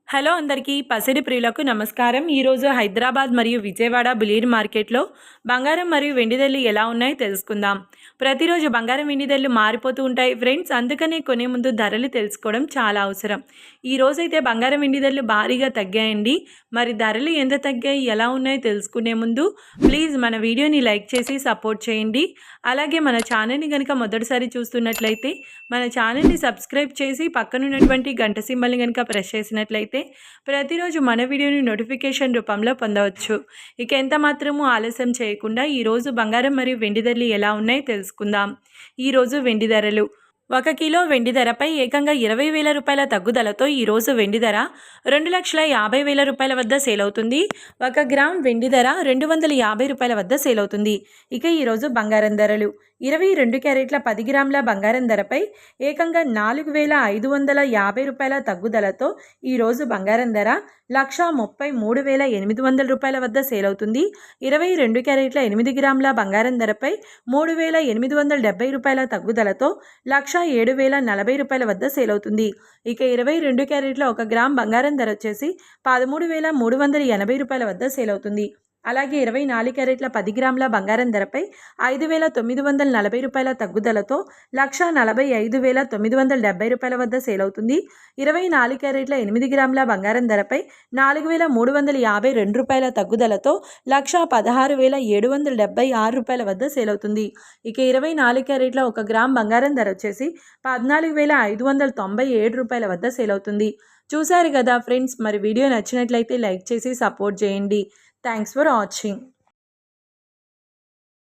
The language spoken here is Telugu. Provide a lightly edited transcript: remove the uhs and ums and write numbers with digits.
హలో అందరికీ పసిడి ప్రియులకు నమస్కారం. ఈరోజు హైదరాబాద్ మరియు విజయవాడ బులియన్ మార్కెట్లో బంగారం మరియు వెండి ధరలు ఎలా ఉన్నాయో తెలుసుకుందాం. ప్రతిరోజు బంగారం వెండి ధరలు మారిపోతూ ఉంటాయి ఫ్రెండ్స్, అందుకనే కొనే ముందు ధరలు తెలుసుకోవడం చాలా అవసరం. ఈరోజైతే బంగారం వెండి ధరలు భారీగా తగ్గాయండి. మరి ధరలు ఎంత తగ్గాయి, ఎలా ఉన్నాయో తెలుసుకునే ముందు ప్లీజ్ మన వీడియోని లైక్ చేసి సపోర్ట్ చేయండి. అలాగే మన ఛానల్ని కనుక మొదటిసారి చూస్తున్నట్లయితే మన ఛానల్ని సబ్స్క్రైబ్ చేసి పక్కనున్నటువంటి గంట సింబల్ని కనుక ప్రెస్ చేసినట్లయితే ప్రతిరోజు మన వీడియోని నోటిఫికేషన్ రూపంలో పొందవచ్చు. ఇక ఎంత మాత్రము ఆలస్యం చేయకుండా ఈరోజు బంగారం మరియు వెండి ధరలు ఎలా ఉన్నాయో తెలుసుకుందాం. ఈరోజు వెండి ధరలు: 1 కిలో వెండి ధరపై ఏకంగా 20,000 రూపాయల తగ్గుదలతో ఈరోజు వెండి ధర 2,50,000 రూపాయల వద్ద సేల్ అవుతుంది. 1 గ్రామ్ వెండి ధర 250 రూపాయల వద్ద సేల్ అవుతుంది. ఇక ఈరోజు బంగారం ధరలు: 22 క్యారెట్ల 10 గ్రాముల బంగారం ధరపై ఏకంగా 4,550 రూపాయల తగ్గుదలతో ఈరోజు బంగారం ధర 1,33,800 రూపాయల వద్ద సేల్ అవుతుంది. 22 క్యారెట్ల 8 గ్రాముల బంగారం ధరపై 3,870 రూపాయల తగ్గుదలతో 1,07,040 రూపాయల వద్ద సేల్ అవుతుంది. ఇక 22 క్యారెట్ల 1 గ్రామ్ బంగారం ధర వచ్చేసి 13,380 రూపాయల వద్ద సేల్ అవుతుంది. అలాగే 24 క్యారెట్ల 10 గ్రాముల బంగారం ధరపై 5,940 రూపాయల తగ్గుదలతో 1,45,970 రూపాయల వద్ద సేల్ అవుతుంది. 24 క్యారెట్ల 8 గ్రాముల బంగారం ధరపై 4,352 రూపాయల తగ్గుదలతో 1,16,776 రూపాయల వద్ద సేల్ అవుతుంది. ఇక 24 క్యారెట్ల 1 గ్రామ్ బంగారం ధర వచ్చేసి 14,597 రూపాయల వద్ద సేల్ అవుతుంది. చూశారు కదా ఫ్రెండ్స్, మరి వీడియో నచ్చినట్లయితే లైక్ చేసి సపోర్ట్ చేయండి. Thanks for watching.